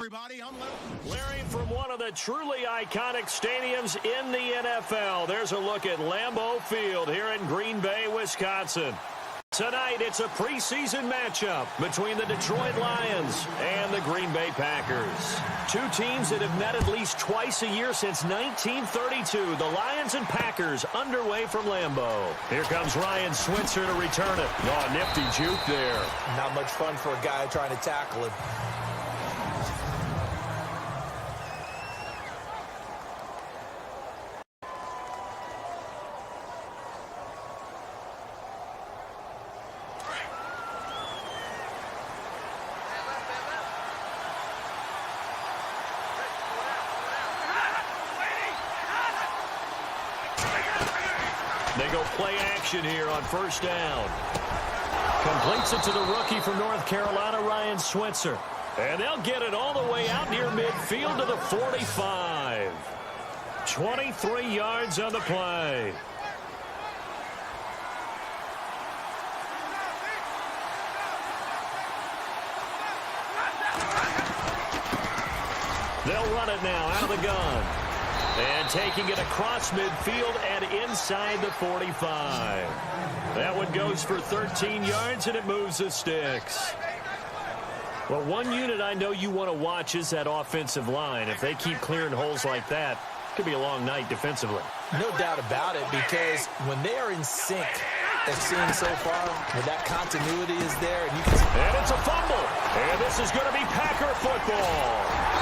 everybody. I'm Larry, from one of the truly iconic stadiums in the NFL, there's a look at Lambeau Field here in Green Bay, Wisconsin. Tonight, it's a preseason matchup between the Detroit Lions and the Green Bay Packers. Two teams that have met at least twice a year since 1932. The Lions and Packers underway from Lambeau. Here comes Ryan Switzer to return it. Oh, nifty juke there. Not much fun for a guy trying to tackle him. They go play action here on first down. Completes it to the rookie from North Carolina, Ryan Switzer. And they'll get it all the way out near midfield to the 45. 23 yards on the play. They'll run it now out of the gun. And taking it across midfield and inside the 45. That one goes for 13 yards, and it moves the sticks. Well, one unit I know you want to watch is that offensive line. If they keep clearing holes like that, it could be a long night defensively. No doubt about it, because when they are in sync, as seen so far, when that continuity is there, and you can... And it's a fumble. And this is going to be Packer football.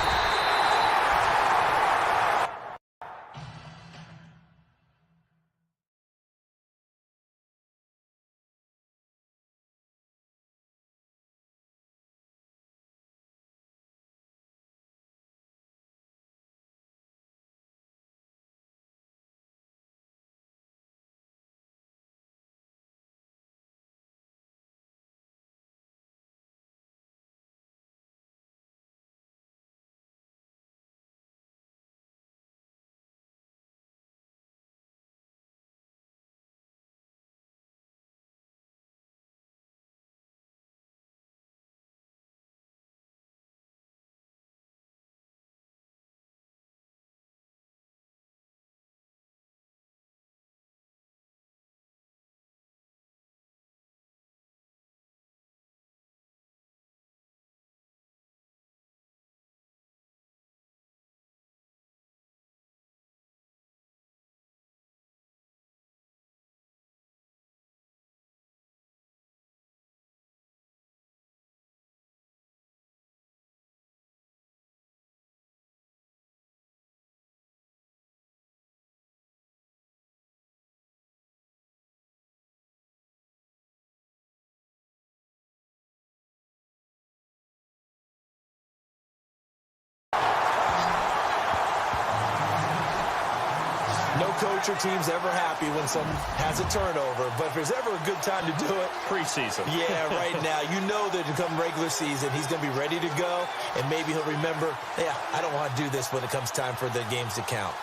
No coach or team's ever happy when someone has a turnover, but if there's ever a good time to do it... Preseason. Yeah, right now. You know that come regular season, he's going to be ready to go, and maybe he'll remember, yeah, I don't want to do this when it comes time for the games to count.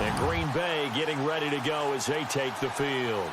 And Green Bay getting ready to go as they take the field.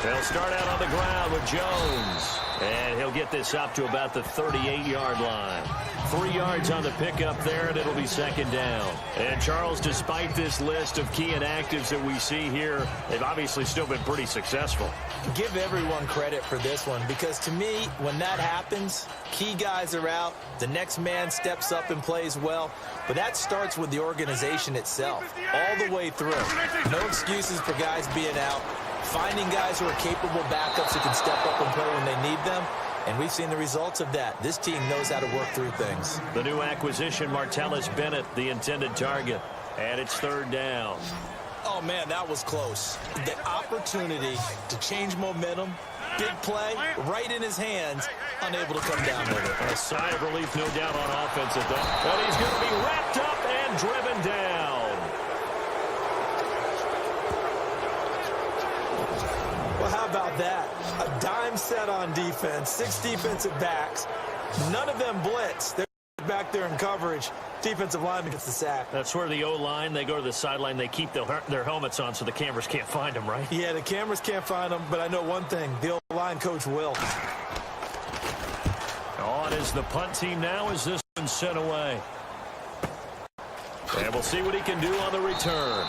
They'll start out on the ground with Jones. And he'll get this up to about the 38-yard line. 3 yards on the pickup there, and it'll be second down. And, Charles, despite this list of key inactives that we see here, they've obviously still been pretty successful. Give everyone credit for this one, because to me, when that happens, key guys are out, the next man steps up and plays well, but that starts with the organization itself, all the way through. No excuses for guys being out. Finding guys who are capable backups who can step up and play when they need them. And we've seen the results of that. This team knows how to work through things. The new acquisition, Martellus Bennett, the intended target. And it's third down. Oh, man, that was close. The opportunity to change momentum, big play, right in his hands, unable to come down with it. A sigh of relief, no doubt, on offense at that. But he's going to be wrapped up and driven down. Well, how about that? A dime set on defense, 6 defensive backs. None of them blitz. They're back there in coverage. Defensive lineman gets the sack. That's where the O-line, they go to the sideline, they keep their helmets on so the cameras can't find them, right? Yeah, the cameras can't find them, but I know one thing. The O-line coach will. On is the punt team now as this one's sent away. And we'll see what he can do on the return.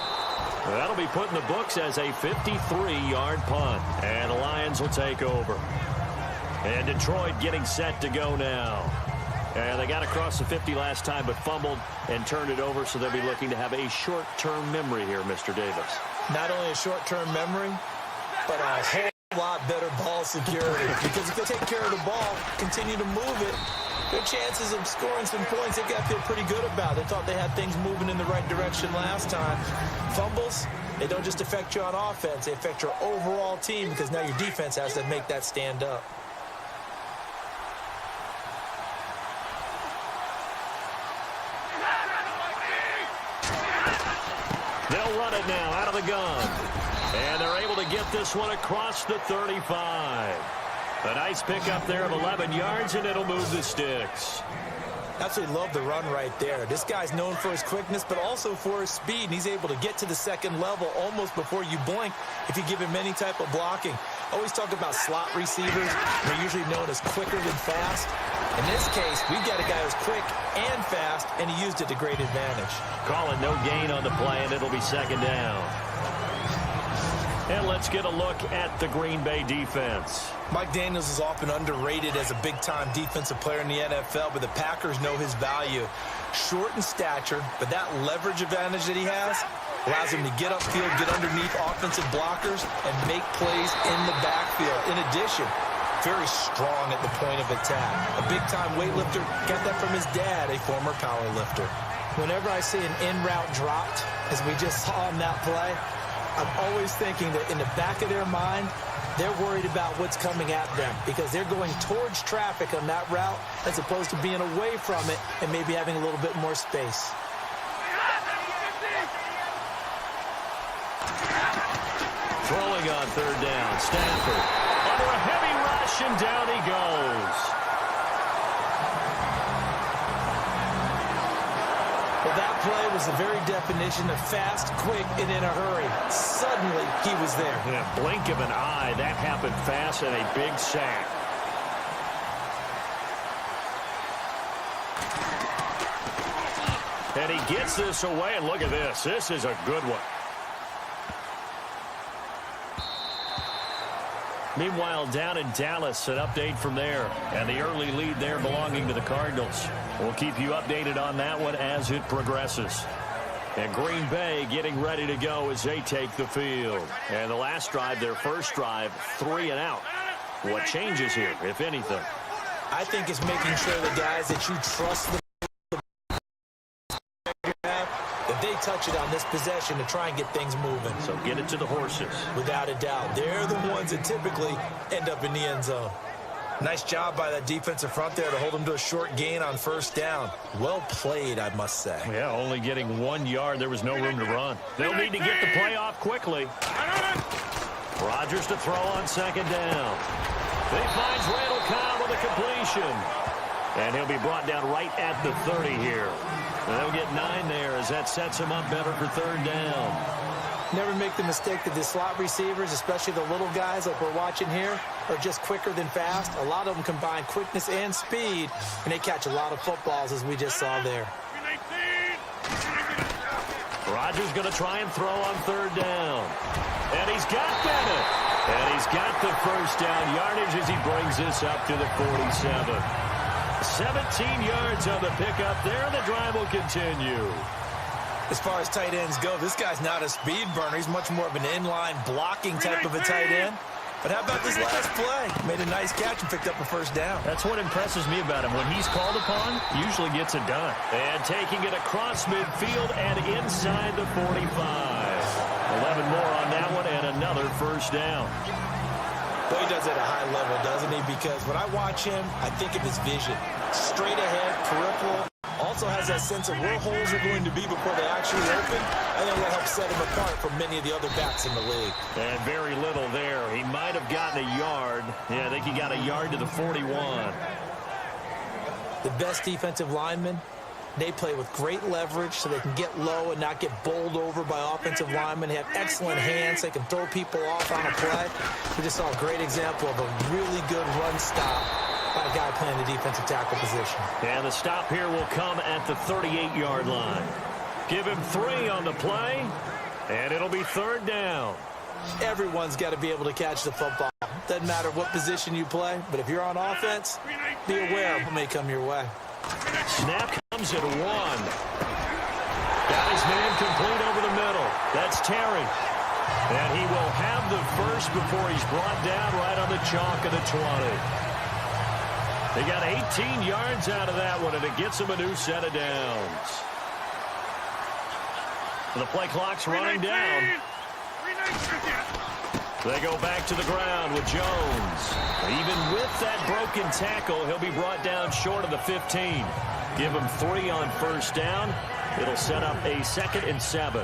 That'll be put in the books as a 53-yard punt. And the Lions will take over. And Detroit getting set to go now. And they got across the 50 last time but fumbled and turned it over, so they'll be looking to have a short-term memory here, Mr. Davis. Not only a short-term memory, but a whole lot better ball security. Because if they take care of the ball, continue to move it, their chances of scoring some points, they've got to feel pretty good about. They thought they had things moving in the right direction last time. Fumbles, they don't just affect you on offense. They affect your overall team because now your defense has to make that stand up. They'll run it now out of the gun. And they're able to get this one across the 35. A nice pickup there of 11 yards, and it'll move the sticks. Absolutely love the run right there. This guy's known for his quickness, but also for his speed, and he's able to get to the second level almost before you blink if you give him any type of blocking. Always talk about slot receivers. They're usually known as quicker than fast. In this case, we've got a guy who's quick and fast, and he used it to great advantage. Calling no gain on the play, and it'll be second down. And let's get a look at the Green Bay defense. Mike Daniels is often underrated as a big-time defensive player in the NFL, but the Packers know his value. Short in stature, but that leverage advantage that he has allows him to get upfield, get underneath offensive blockers, and make plays in the backfield. In addition, very strong at the point of attack. A big-time weightlifter, got that from his dad, a former power lifter. Whenever I see an in-route dropped, as we just saw in that play, I'm always thinking that in the back of their mind, they're worried about what's coming at them because they're going towards traffic on that route as opposed to being away from it and maybe having a little bit more space. Throwing on third down, Stafford under a heavy rush, and down he goes. Well, that play was the very definition of fast, quick, and in a hurry. Suddenly, he was there. In a blink of an eye, that happened fast, and a big sack. And he gets this away, and look at this. This is a good one. Meanwhile, down in Dallas, an update from there. And the early lead there belonging to the Cardinals. We'll keep you updated on that one as it progresses. And Green Bay getting ready to go as they take the field. And the last drive, their first drive, 3 and out. What changes here, if anything? I think it's making sure the guys that you trust that they touch it on this possession to try and get things moving. So get it to the horses. Without a doubt. They're the ones that typically end up in the end zone. Nice job by that defensive front there to hold them to a short gain on first down. Well played, I must say. Yeah, only getting 1 yard. There was no room to run. They'll need to get the play off quickly. Rodgers to throw on second down. He finds Randall Cobb with a completion. And he'll be brought down right at the 30 here. And they'll get 9 there as that sets him up better for third down. Never make the mistake that the slot receivers, especially the little guys like we're watching here, are just quicker than fast. A lot of them combine quickness and speed, and they catch a lot of footballs, as we just saw there. Rodgers going to try and throw on third down. And he's got Bennett. And he's got the first down yardage as he brings this up to the 47. 17 yards on the pickup there. The drive will continue. As far as tight ends go, this guy's not a speed burner. He's much more of an inline blocking type of a tight end. But how about this last play? Made a nice catch and picked up a first down. That's what impresses me about him. When he's called upon, usually gets it done. And taking it across midfield and inside the 45. 11 more on that one and another first down. Boy, he does it at a high level, doesn't he? Because when I watch him, I think of his vision. Straight ahead, peripheral. All also has that sense of where holes are going to be before they actually open. I think that helps set him apart from many of the other backs in the league. And very little there. He might have gotten a yard. Yeah, I think he got a yard to the 41. The best defensive linemen, they play with great leverage so they can get low and not get bowled over by offensive linemen. They have excellent hands. They can throw people off on a play. We just saw a great example of a really good run stop by a guy playing the defensive tackle position. And the stop here will come at the 38-yard line. Give him 3 on the play, and it'll be 3rd down. Everyone's got to be able to catch the football. Doesn't matter what position you play, but if you're on offense, be aware of what may come your way. Snap comes at 1. Got his man complete over the middle. That's Terry. And he will have the first before he's brought down right on the chalk of the 20. They got 18 yards out of that one, and it gets them a new set of downs. The play clock's running down. They go back to the ground with Jones. Even with that broken tackle, he'll be brought down short of the 15. Give him 3 on first down. It'll set up a 2nd and 7.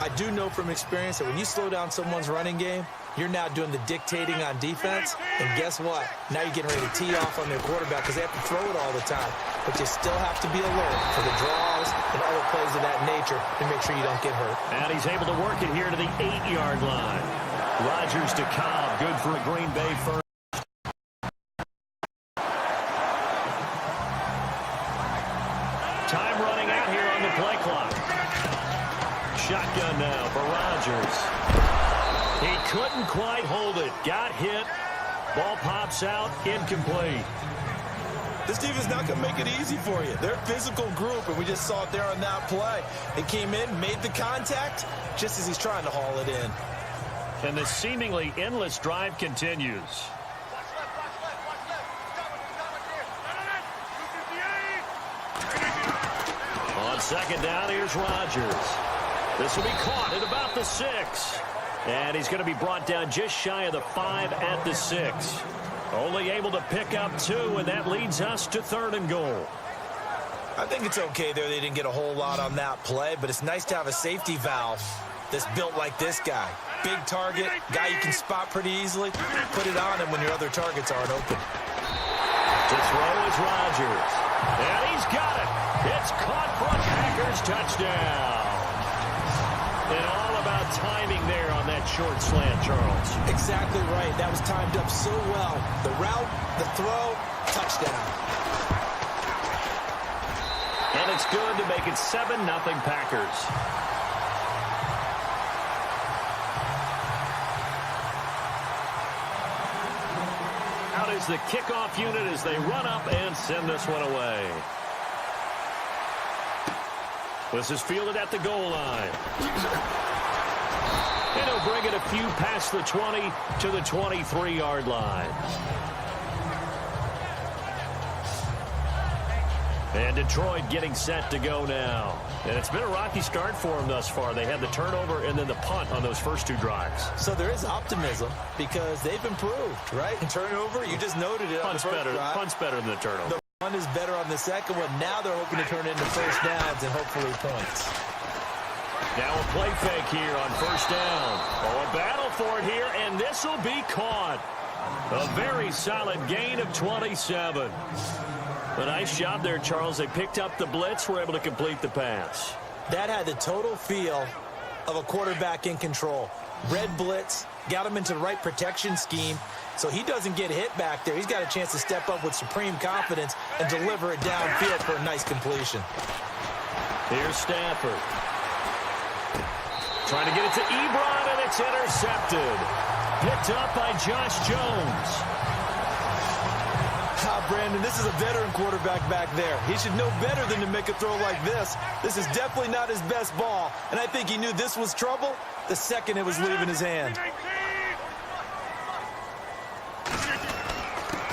I do know from experience that when you slow down someone's running game, you're now doing the dictating on defense. And guess what? Now you're getting ready to tee off on their quarterback because they have to throw it all the time. But you still have to be alert for the draws and other plays of that nature to make sure you don't get hurt. And he's able to work it here to the 8-yard line. Rodgers to Cobb. Good for a Green Bay first. Time running out here on the play clock. Shotgun now for Rodgers. He couldn't quite hold it. Got hit. Ball pops out. Incomplete. This defense not going to make it easy for you. They're a physical group, and we just saw it there on that play. They came in, made the contact, just as he's trying to haul it in. And the seemingly endless drive continues. On 2nd down, here's Rodgers. This will be caught at about the 6. And he's going to be brought down just shy of the 5 at the 6. Only able to pick up 2, and that leads us to 3rd and goal. I think it's okay there. They didn't get a whole lot on that play, but it's nice to have a safety valve that's built like this guy. Big target, guy you can spot pretty easily. Put it on him when your other targets aren't open. To throw is Rodgers. And he's got it. It's caught for a Packers touchdown. And all about timing there on that short slant, Charles. Exactly right. That was timed up so well. The route, the throw, touchdown. And it's good to make it 7-0 Packers. Out is the kickoff unit as they run up and send this one away. This is fielded at the goal line. And he'll bring it a few past the 20 to the 23-yard line. And Detroit getting set to go now. And it's been a rocky start for them thus far. They had the turnover and then the punt on those first 2 drives. So there is optimism because they've improved, right? And turnover, you just noted it. Punt's better than the turnover. The punt is better on the second one. Now they're hoping to turn it into first downs and hopefully points. Now a play fake here on first down. Oh, a battle for it here, and this will be caught. A very solid gain of 27. A nice job there, Charles. They picked up the blitz, were able to complete the pass. That had the total feel of a quarterback in control. Red blitz, got him into the right protection scheme, so he doesn't get hit back there. He's got a chance to step up with supreme confidence and deliver it downfield for a nice completion. Here's Stafford. Trying to get it to Ebron, and it's intercepted. Picked up by Josh Jones. Brandon, this is a veteran quarterback back there. He should know better than to make a throw like this. This is definitely not his best ball, and I think he knew this was trouble the second it was leaving his hand.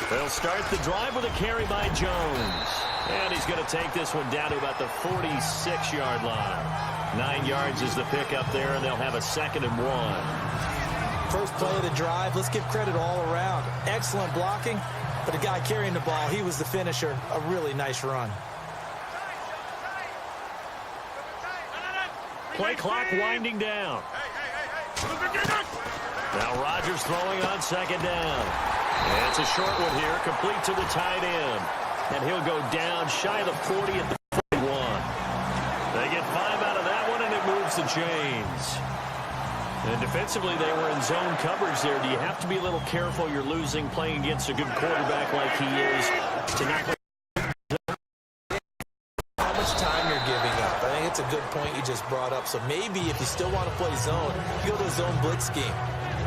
They'll start the drive with a carry by Jones. And he's going to take this one down to about the 46-yard line. 9 yards is the pickup there, and they'll have a 2nd and 1. First play of the drive, let's give credit all around. Excellent blocking. But the guy carrying the ball, he was the finisher. A really nice run. play clock winding down. Now Rodgers throwing on second down. And it's a short one here, complete to the tight end. And he'll go down shy of the 40 at the 41. They get 5 out of that one, and it moves the chains. And defensively, they were in zone coverage there. Do you have to be a little careful? You're losing playing against a good quarterback like he is to not play. How much time you're giving up? I think it's a good point you just brought up. So maybe if you still want to play zone, you go to a zone blitz scheme.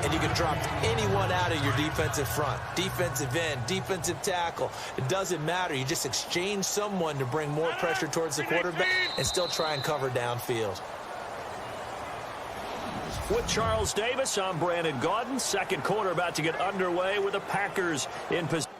And you can drop anyone out of your defensive front, defensive end, defensive tackle. It doesn't matter. You just exchange someone to bring more pressure towards the quarterback and still try and cover downfield. With Charles Davis, I'm Brandon Gaudin. Second quarter about to get underway with the Packers in position.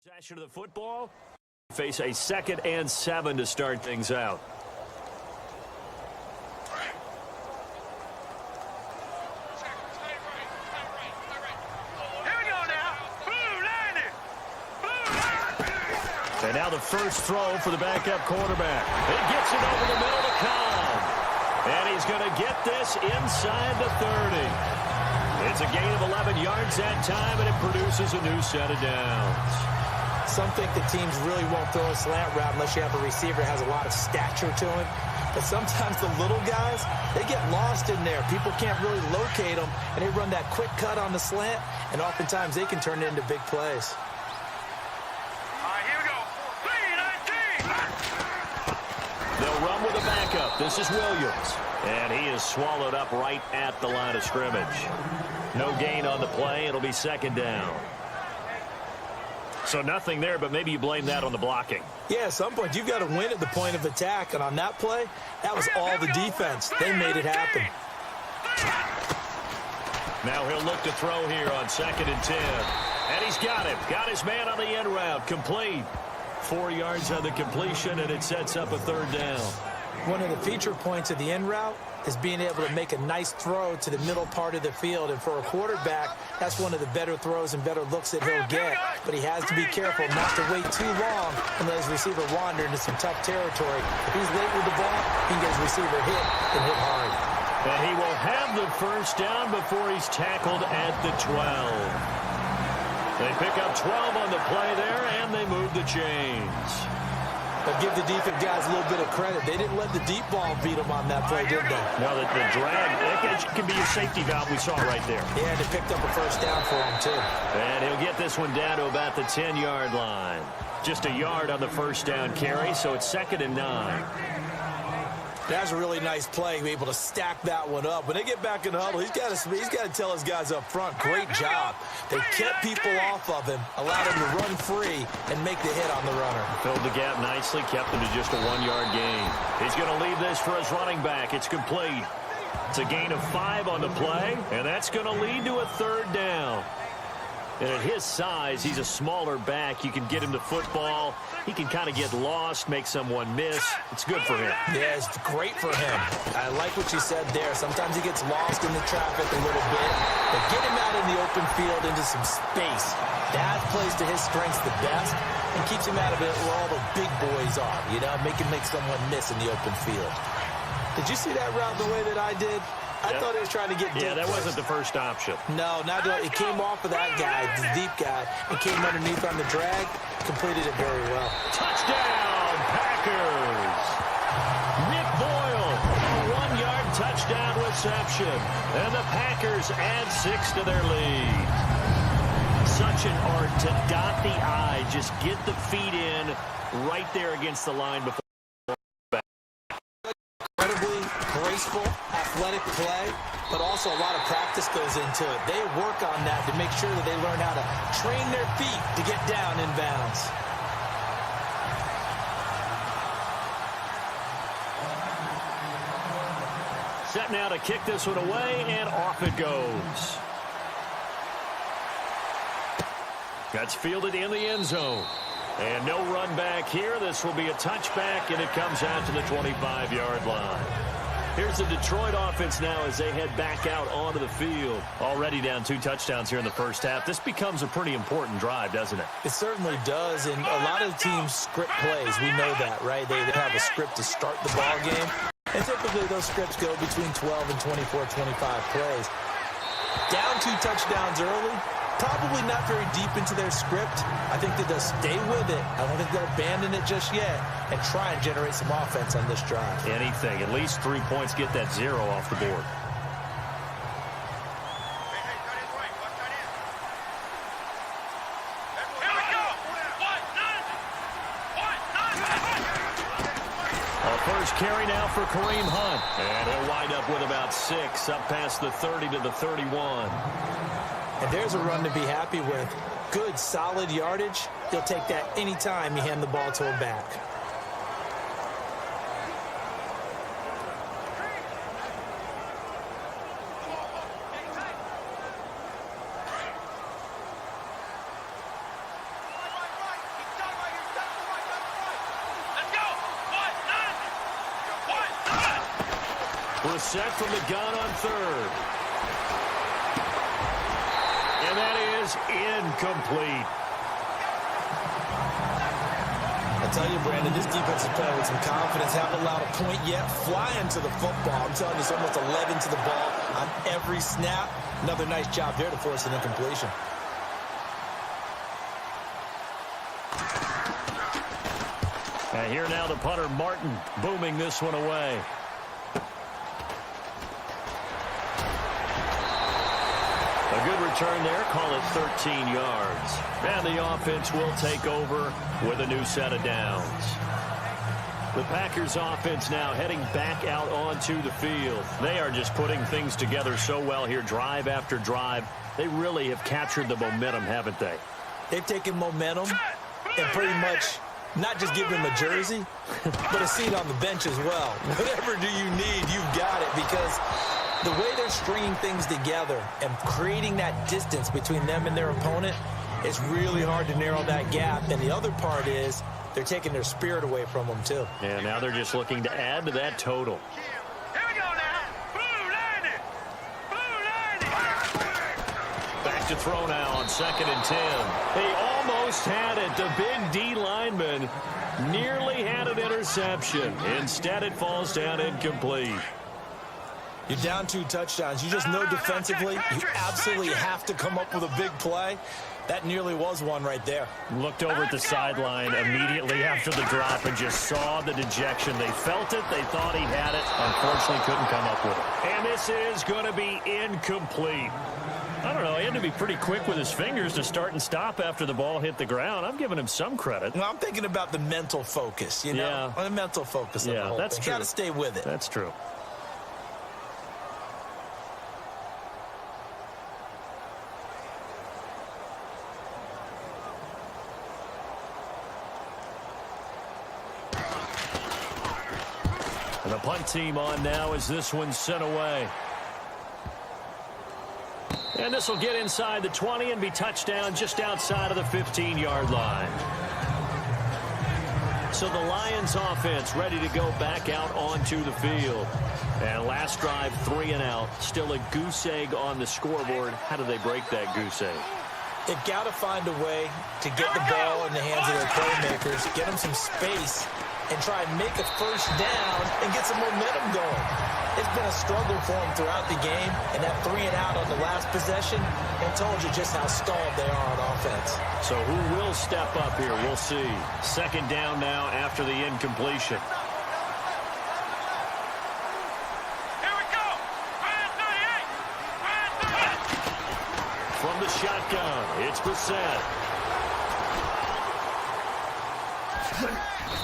Possession of the football. Face a 2nd and 7 to start things out. And now the first throw for the backup quarterback. He gets it over the middle to Cobb. And he's going to get this inside the 30. It's a gain of 11 yards that time, and it produces a new set of downs. Some think the teams really won't throw a slant route unless you have a receiver that has a lot of stature to him. But sometimes the little guys, they get lost in there. People can't really locate them, and they run that quick cut on the slant, and oftentimes they can turn it into big plays. They'll run with a backup. This is Williams. And he is swallowed up right at the line of scrimmage. No gain on the play. It'll be 2nd down. So nothing there, but maybe you blame that on the blocking. Yeah, at some point, you've got to win at the point of attack. And on that play, that was all the defense. They made it happen. Now he'll look to throw here on 2nd and 10. And he's got it. Got his man on the end route. Complete. 4 yards on the completion, and it sets up a 3rd down. One of the feature points of the end route is being able to make a nice throw to the middle part of the field. And for a quarterback, that's one of the better throws and better looks that he'll get. But he has to be careful not to wait too long and let his receiver wander into some tough territory. If he's late with the ball, he can get his receiver hit and hit hard. And he will have the first down before he's tackled at the 12. They pick up 12 on the play there, and they move the chains. But give the defense guys a little bit of credit. They didn't let the deep ball beat them on that play, did they? No, the drag, it can be a safety valve we saw right there. Yeah, they picked up a first down for him, too. And he'll get this one down to about the 10-yard line. Just a yard on the first down carry, so it's 2nd and 9. That was a really nice play, be able to stack that one up. When they get back in the huddle, he's got to tell his guys up front, great job. They kept people off of him, allowed him to run free and make the hit on the runner. Filled the gap nicely, kept him to just a 1-yard gain. He's going to leave this for his running back. It's complete. It's a gain of 5 on the play, and that's going to lead to a 3rd down. And at his size, he's a smaller back. You can get him to football. He can kind of get lost, make someone miss. It's good for him. Yeah, it's great for him. I like what you said there. Sometimes he gets lost in the traffic a little bit. But get him out in the open field into some space. That plays to his strengths the best and keeps him out of it where all the big boys are. You know, make someone miss in the open field. Did you see that route the way that I did? I thought he was trying to get deep. Yeah, that wasn't the first option. No, not it came off of that guy, the deep guy, and came underneath on the drag, completed it very well. Touchdown, Packers! Nick Boyle, a 1-yard touchdown reception. And the Packers add 6 to their lead. Such an art to dot the I, just get the feet in right there against the line before. Incredibly graceful, athletic play, but also a lot of practice goes into it. They work on that to make sure that they learn how to train their feet to get down in bounds. Set now to kick this one away, and off it goes. That's fielded in the end zone. And no run back here. This will be a touchback, and it comes out to the 25-yard line. Here's the Detroit offense now as they head back out onto the field. Already down 2 touchdowns here in the first half. This becomes a pretty important drive, doesn't it? It certainly does, and a lot of teams script plays. We know that, right? They have a script to start the ball game. And typically those scripts go between 12 and 24, 25 plays. Down 2 touchdowns early. Probably not very deep into their script. I think that they'll stay with it. I don't think they'll abandon it just yet and try and generate some offense on this drive. Anything. At least 3 points, get that 0 off the board. First carry now for Kareem Hunt. And he'll wind up with about 6 up past the 30 to the 31. And there's a run to be happy with. Good, solid yardage. He'll take that anytime you hand the ball to a back. set from the gun on third. And that is incomplete. I tell you, Brandon, this defense is playing with some confidence. Haven't allowed a point yet. Flying to the football. I'm telling you, it's almost 11 to the ball on every snap. Another nice job there to force an incompletion. And here now the punter, Martin, booming this one away. A good return there, call it 13 yards. And the offense will take over with a new set of downs. The Packers offense now heading back out onto the field. They are just putting things together so well here, drive after drive. They really have captured the momentum, haven't they? They've taken momentum and pretty much not just give them a jersey, but a seat on the bench as well. Whatever do you need, you've got it, because the way they're stringing things together and creating that distance between them and their opponent, it's really hard to narrow that gap. And the other part is they're taking their spirit away from them, too. Yeah, now they're just looking to add to that total. Here we go now. Blue landing. Blue landing. Back to throw now on 2nd and 10. They almost had it. The big D lineman nearly had an interception. Instead, it falls down incomplete. You're down 2 touchdowns. You just know defensively you absolutely have to come up with a big play. That nearly was one right there. Looked over at the sideline immediately after the drop and just saw the dejection. They felt it. They thought he had it. Unfortunately, couldn't come up with it. And this is going to be incomplete. I don't know. He had to be pretty quick with his fingers to start and stop after the ball hit the ground. I'm giving him some credit. Well, I'm thinking about the mental focus, you know? Yeah. The mental focus of the whole that's thing. true. Got to stay with it. That's true. And the punt team on now as this one's sent away. And this will get inside the 20 and be touchdown just outside of the 15-yard line. So the Lions offense ready to go back out onto the field. And last drive, 3 and out. Still a goose egg on the scoreboard. How do they break that goose egg? They've got to find a way to get the ball in the hands of their playmakers, get them some space, and try and make a first down and get some momentum going. It's been a struggle for them throughout the game, and that 3 and out on the last possession, I told you just how stalled they are on offense. So who will step up here? We'll see. 2nd down now after the incompletion. Here we go. Brand 38. Brand 38. From the shotgun, it's Preseason.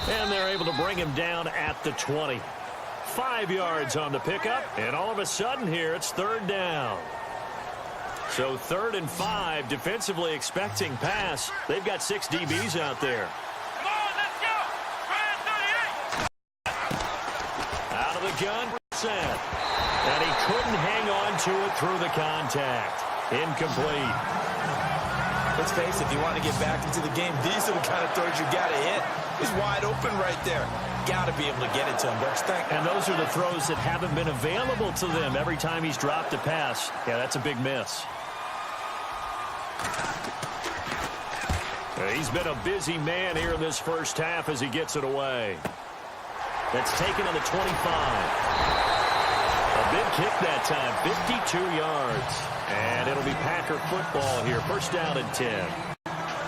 And they're able to bring him down at the 20. 5 yards on the pickup, and all of a sudden here it's 3rd down. So 3rd and 5, defensively expecting pass. They've got 6 DBs out there. Come on, let's go. Brand 38. Out of the gun, Preseason. And he couldn't hang on to it through the contact. Incomplete. Let's face it, if you want to get back into the game, these are the kind of throws you got to hit. He's wide open right there. Got to be able to get it to him, don't you think? And those are the throws that haven't been available to them every time he's dropped a pass. Yeah, that's a big miss. He's been a busy man here in this first half as he gets it away. That's taken on the 25. A big kick that time, 52 yards. And it'll be Packer football here, 1st down and 10.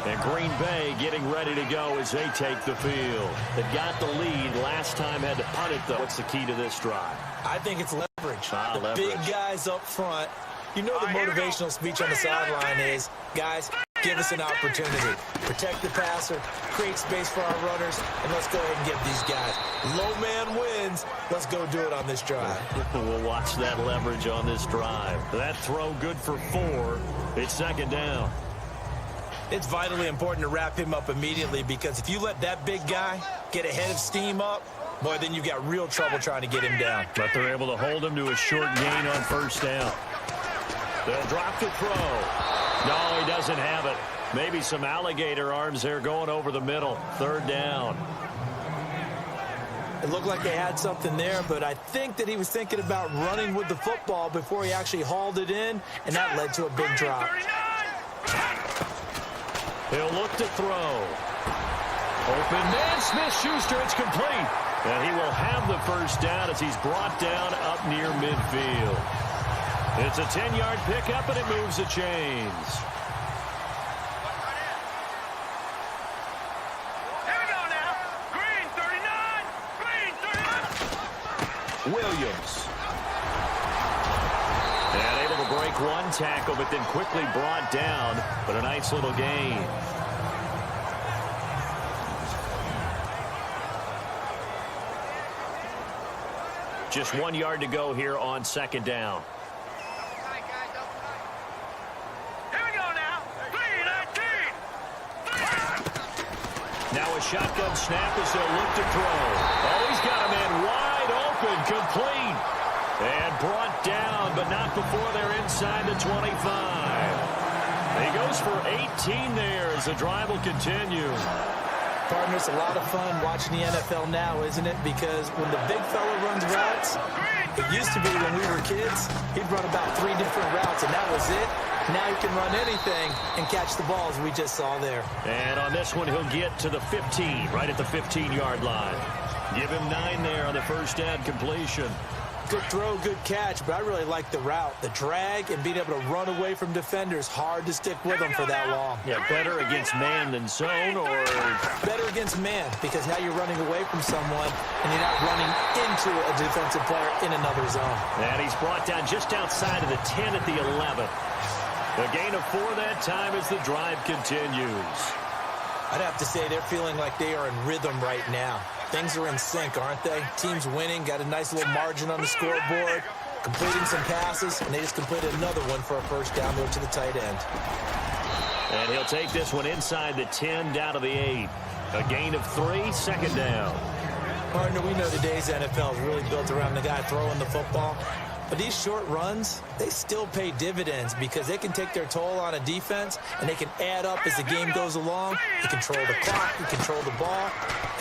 And Green Bay getting ready to go as they take the field. They got the lead. Last time had to punt it, though. What's the key to this drive? I think it's leverage. The leverage. big guys up front. You know the motivational speech on the sideline is, guys, give us an opportunity. Protect the passer, create space for our runners, and let's go ahead and get these guys. Low man wins. Let's go do it on this drive. We'll watch that leverage on this drive. That throw good for 4. It's 2nd down. It's vitally important to wrap him up immediately, because if you let that big guy get a head of steam up, boy, then you've got real trouble trying to get him down. But they're able to hold him to a short gain on 1st down. They'll drop the throw. No, he doesn't have it. Maybe some alligator arms there going over the middle. 3rd down. It looked like they had something there, but I think that he was thinking about running with the football before he actually hauled it in, and that led to a big drop. He'll look to throw. Open man, Smith-Schuster, it's complete. And he will have the first down as he's brought down up near midfield. It's a 10-yard pickup, and it moves the chains. Here we go now. Green 39. Green 39. Williams. And able to break one tackle, but then quickly brought down. But a nice little gain. Just 1 yard to go here on second down. Here we go now. Green 19. Now a shotgun snap as they'll look to throw. Oh, he's got a man wide open, complete. And brought down, but not before they're inside the 25. He goes for 18 there as the drive will continue. Partner, it's a lot of fun watching the NFL now, isn't it? Because when the big fella runs routes, it used to be when we were kids, he'd run about 3 different routes, and that was it. Now he can run anything and catch the balls we just saw there. And on this one, he'll get to the 15, right at the 15-yard line. Give him 9 there on the first down completion. Good throw, good catch, but I really like the route. The drag and being able to run away from defenders, hard to stick with them for that long. Yeah, better against man than zone, or better against man, because now you're running away from someone and you're not running into a defensive player in another zone. And he's brought down just outside of the 10 at the 11. A gain of 4 that time as the drive continues. I'd have to say they're feeling like they are in rhythm right now. Things are in sync, aren't they? Team's winning, got a nice little margin on the scoreboard, completing some passes, and they just completed another one for a first down there to the tight end. And he'll take this one inside the 10 down to the 8. A gain of 3, second down. Partner, we know today's NFL is really built around the guy throwing the football. But these short runs, they still pay dividends because they can take their toll on a defense and they can add up as the game goes along. You control the clock, you control the ball,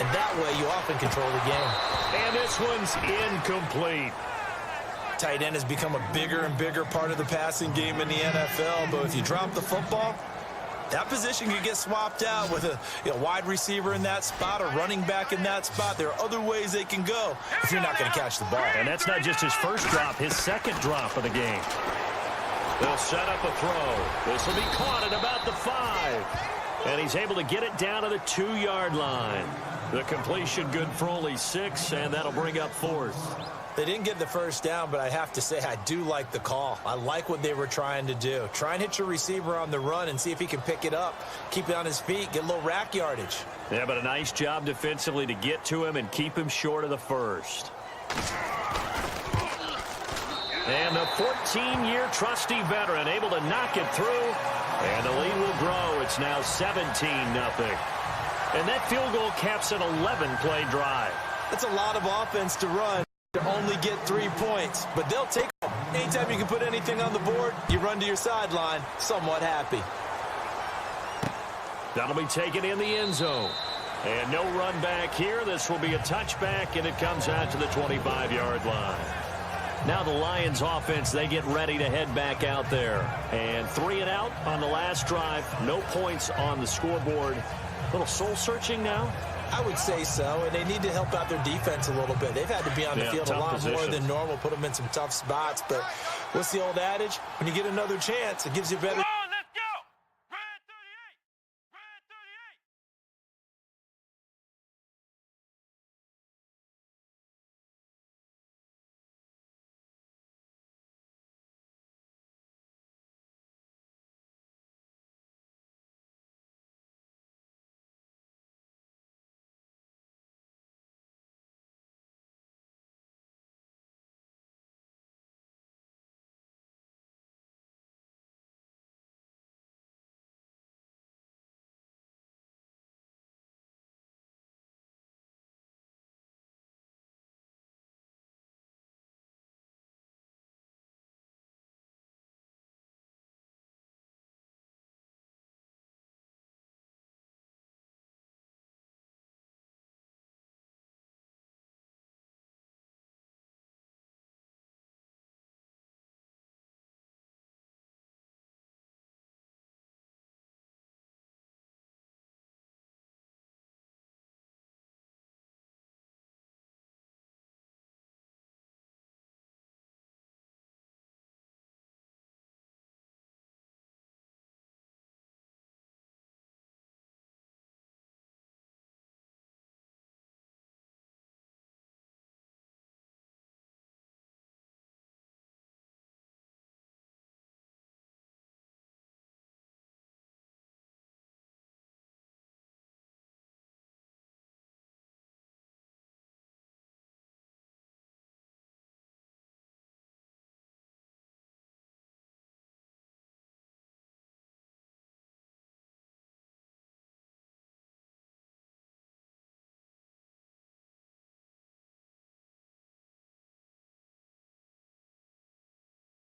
and that way you often control the game. And this one's incomplete. Tight end has become a bigger and bigger part of the passing game in the NFL, but if you drop the football, that position can get swapped out with a wide receiver in that spot, a running back in that spot. There are other ways they can go if you're not going to catch the ball. And that's not just his first drop, his second drop of the game. They'll set up a throw. This will be caught at about the 5. And he's able to get it down to the 2-yard line. The completion good for only 6, and that'll bring up 4th. They didn't get the first down, but I have to say I do like the call. I like what they were trying to do. Try and hit your receiver on the run and see if he can pick it up, keep it on his feet, get a little rack yardage. Yeah, but a nice job defensively to get to him and keep him short of the first. And the 14-year trusty veteran able to knock it through, and the lead will grow. It's now 17-0. And that field goal caps an 11-play drive. That's a lot of offense to run. To only get 3 points, but they'll take them. Anytime you can put anything on the board, you run to your sideline somewhat happy. That'll be taken in the end zone. And no run back here. This will be a touchback, and it comes out to the 25-yard line. Now the Lions offense, they get ready to head back out there. And 3 and out on the last drive. No points on the scoreboard. A little soul-searching now. I would say so, and they need to help out their defense a little bit. They've had to be on the field a lot more than normal, put them in some tough spots. But what's the old adage? When you get another chance, it gives you better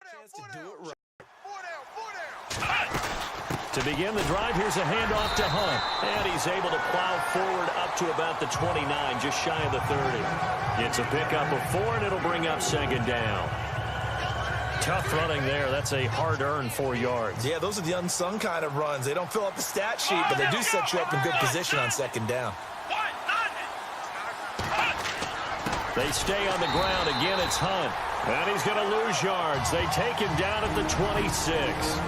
Chance to do it right. To begin the drive, here's a handoff to Hunt. And he's able to plow forward up to about the 29, just shy of the 30. It's a pickup of 4, and it'll bring up second down. Tough running there. That's a hard-earned 4 yards. Yeah, those are the unsung kind of runs. They don't fill up the stat sheet, but they do set you up in good position on second down. They stay on the ground. Again, it's Hunt. And he's going to lose yards. They take him down at the 26.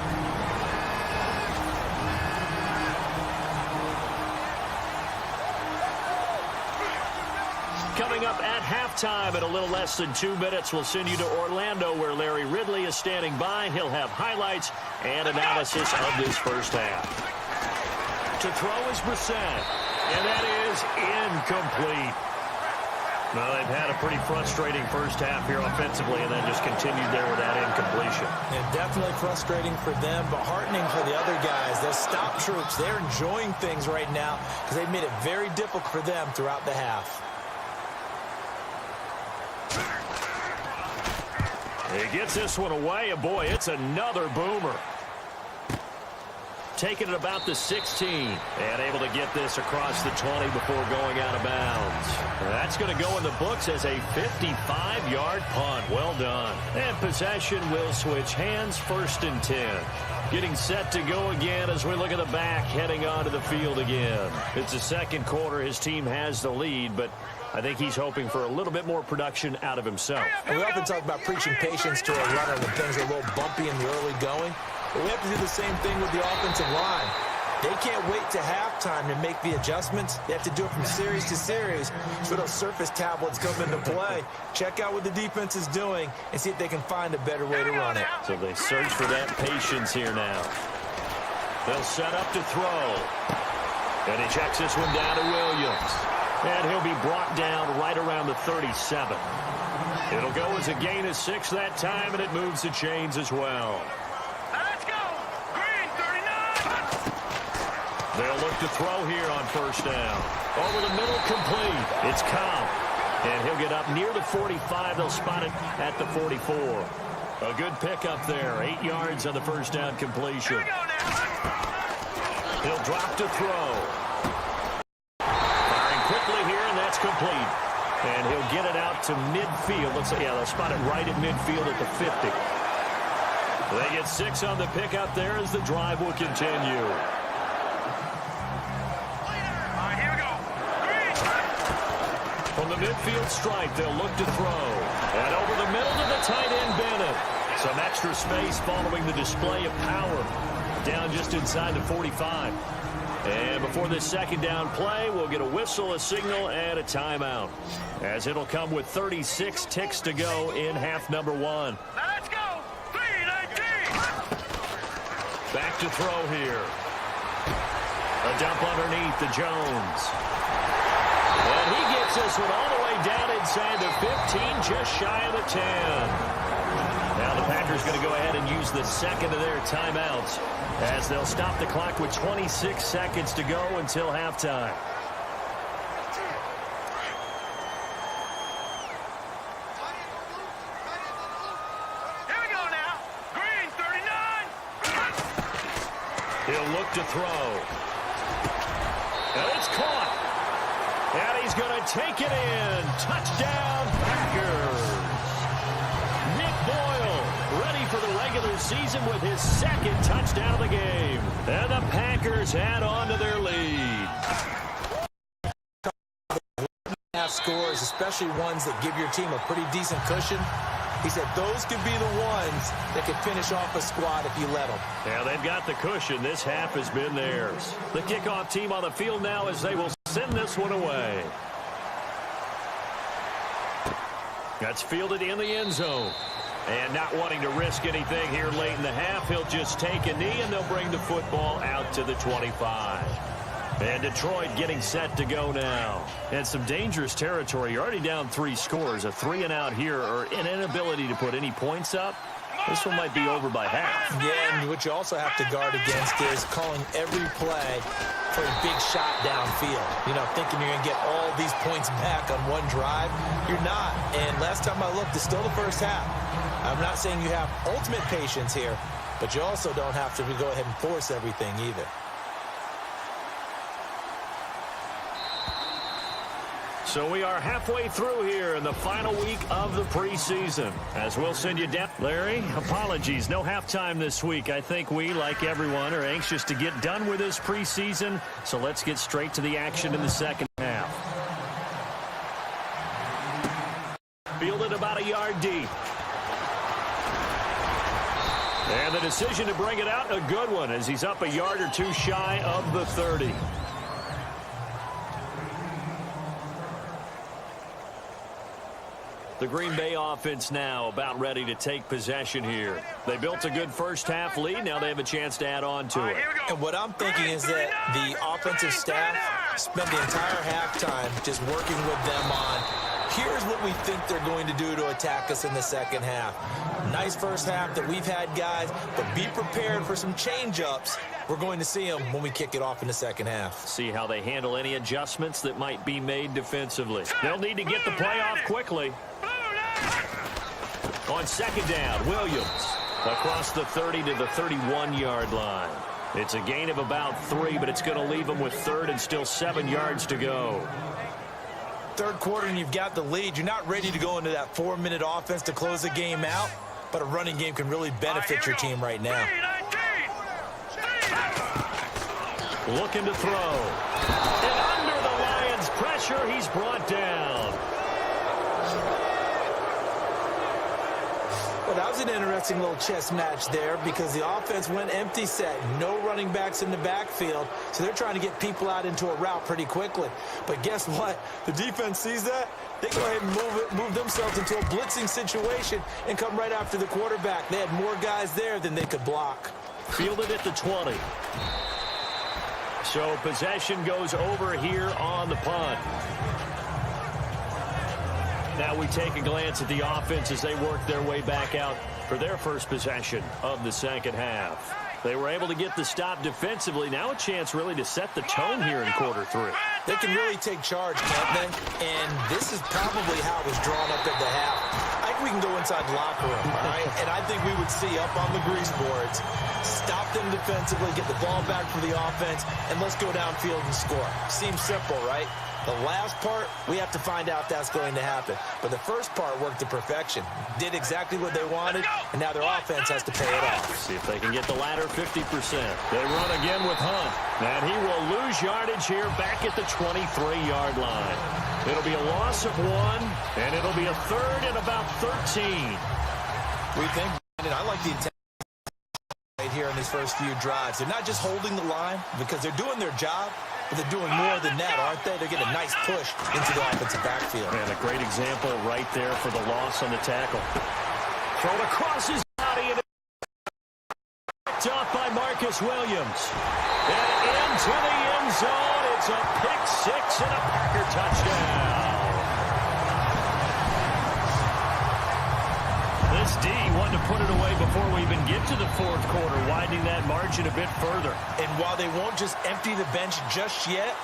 Coming up at halftime in a little less than 2 minutes, we'll send you to Orlando where Larry Ridley is standing by. He'll have highlights and analysis of this first half. To throw is Brissett, and that is incomplete. Well, they've had a pretty frustrating first half here offensively and then just continued there with that incompletion. And definitely frustrating for them, but heartening for the other guys. Those stop troops, they're enjoying things right now because they've made it very difficult for them throughout the half. He gets this one away, and boy, it's another boomer. Taking it about the 16, and able to get this across the 20 before going out of bounds. That's going to go in the books as a 55-yard punt. Well done. And possession will switch hands, 1st and 10. Getting set to go again as we look at the back, heading onto the field again. It's the second quarter. His team has the lead, but I think he's hoping for a little bit more production out of himself. And we often talk about preaching patience to a runner when things are a little bumpy in the early going. But we have to do the same thing with the offensive line. They can't wait to halftime to make the adjustments. They have to do it from series to series so those surface tablets come into play. Check out what the defense is doing and see if they can find a better way to run it. So they search for that patience here now. They'll set up to throw. And he checks this one down to Williams. And he'll be brought down right around the 37. It'll go as a gain of 6 that time, and it moves the chains as well. Let's go! Green 39! They'll look to throw here on 1st down. Over the middle, complete. It's Cobb. And he'll get up near the 45. They'll spot it at the 44. A good pickup there. 8 yards on the 1st down completion. Here we go now! He'll drop to throw. Firing quickly here, and that's complete. And he'll get it out to midfield. Let's say, yeah, they'll spot it right at midfield at the 50. They get 6 on the pickup there as the drive will continue. From the midfield stripe, they'll look to throw. And over the middle to the tight end, Bennett. Some extra space following the display of power. Down just inside the 45. And before this second down play, we'll get a whistle, a signal, and a timeout. As it'll come with 36 ticks to go in half number 1. Let's go! 3-19! Back to throw here. A dump underneath to Jones. And he gets this one all the way down inside the 15, just shy of the 10. Now the Packers going to go ahead and use the second of their timeouts as they'll stop the clock with 26 seconds to go until halftime. Here we go now! Green 39! He'll look to throw. And it's caught. And he's going to take it in. Touchdown, Packers. Nick Boyle ready for the regular season with his second touchdown of the game. And the Packers add on to their lead. Half scores, especially ones that give your team a pretty decent cushion. He said those could be the ones that could finish off a squad if you let them. Yeah, they've got the cushion. This half has been theirs. The kickoff team on the field now as they will send this one away. That's fielded in the end zone. And not wanting to risk anything here late in the half, he'll just take a knee and they'll bring the football out to the 25. And Detroit getting set to go now. And some dangerous territory. You're already down 3 scores. A 3-and-out here or an inability to put any points up. This one might be over by half. Yeah, and what you also have to guard against is calling every play for a big shot downfield. You know, thinking you're going to get all these points back on one drive. You're not. And last time I looked, it's still the first half. I'm not saying you have ultimate patience here, but you also don't have to go ahead and force everything either. So we are halfway through here in the final week of the preseason. As we'll send you down. Larry, apologies. No halftime this week. I think we, like everyone, are anxious to get done with this preseason. So let's get straight to the action in the second half. Fielded about a yard deep. And the decision to bring it out, a good one, as he's up a yard or two shy of the 30. The Green Bay offense now about ready to take possession here. They built a good first-half lead. Now they have a chance to add on to it. And what I'm thinking is that the offensive staff spent the entire halftime just working with them on, here's what we think they're going to do to attack us in the second half. Nice first half that we've had, guys, but be prepared for some change-ups. We're going to see them when we kick it off in the second half. See how they handle any adjustments that might be made defensively. They'll need to get the play off quickly. On second down, Williams across the 30 to the 31-yard line. It's a gain of about 3, but it's going to leave them with third and still 7 yards to go. Third quarter and you've got the lead. You're not ready to go into that 4-minute offense to close the game out, but a running game can really benefit your team right now. Looking to throw. And under the Lions' pressure, he's brought down. Well, that was an interesting little chess match there because the offense went empty set. No running backs in the backfield, so they're trying to get people out into a route pretty quickly. But guess what? The defense sees that. They go ahead and move themselves into a blitzing situation and come right after the quarterback. They had more guys there than they could block. Fielded at the 20. So possession goes over here on the punt. Now we take a glance at the offense as they work their way back out for their first possession of the second half. They were able to get the stop defensively. Now a chance really to set the tone here in quarter 3. They can really take charge, can't they? And this is probably how it was drawn up at the half. I think we can go inside the locker room, all right? And I think we would see up on the grease boards, stop them defensively, get the ball back for the offense, and let's go downfield and score. Seems simple, right? The last part, we have to find out if that's going to happen. But the first part worked to perfection. Did exactly what they wanted, and now their offense has to pay it off. See if they can get the latter 50%. They run again with Hunt. And he will lose yardage here back at the 23-yard line. It'll be a loss of 1, and it'll be a third and about 13. We think, and I like the intent right here in these first few drives. They're not just holding the line because they're doing their job, but they're doing more than that, aren't they? They're getting a nice push into the offensive backfield. And a great example right there for the loss on the tackle. Thrown across his body and picked off by Marcus Williams. And into the end zone. It's a pick 6 and a Packer touchdown. This D wanted to put it away before we even get to the fourth quarter, widening that margin a bit further. And while they won't just empty the bench just yet,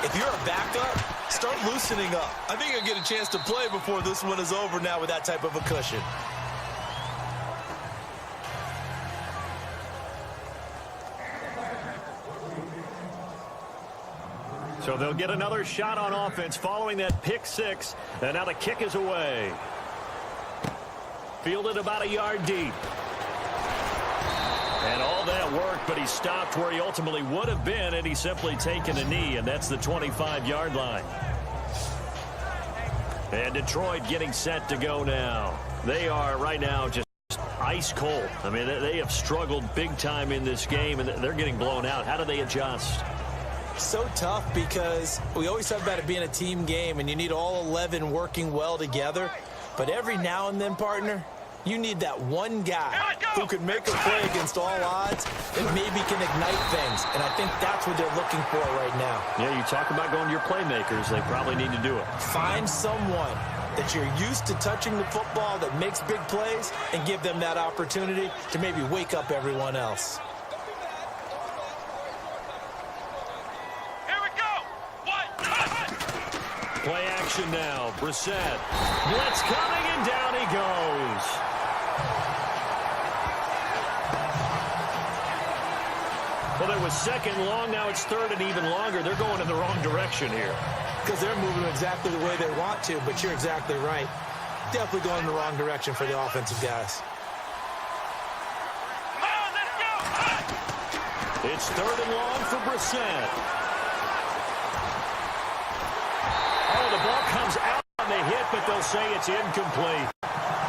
if you're a backup, start loosening up. I think you'll get a chance to play before this one is over now with that type of a cushion. So they'll get another shot on offense following that pick 6, and now the kick is away. Fielded about a yard deep. And all that work, but he stopped where he ultimately would have been, and he's simply taken a knee, and that's the 25-yard line. And Detroit getting set to go now. They are right now just ice cold. I mean, they have struggled big time in this game, and they're getting blown out. How do they adjust? So tough because we always talk about it being a team game, and you need all 11 working well together. But every now and then, partner, you need that one guy who can make a play against all odds and maybe can ignite things. And I think that's what they're looking for right now. Yeah, you talk about going to your playmakers. They probably need to do it. Find someone that you're used to touching the football that makes big plays and give them that opportunity to maybe wake up everyone else. Play action now. Brissett. Blitz coming, and down he goes. Well, it was second and long. Now it's third and even longer. They're going in the wrong direction here. Because they're moving exactly the way they want to, but you're exactly right. Definitely going in the wrong direction for the offensive guys. Come on, let's go. It's third and long for Brissett. Oh, the ball comes out on the hit, but they'll say it's incomplete.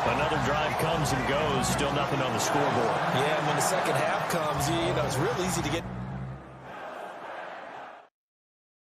Another drive comes and goes. Still nothing on the scoreboard. Yeah, and when the second half comes, you know, it's real easy to get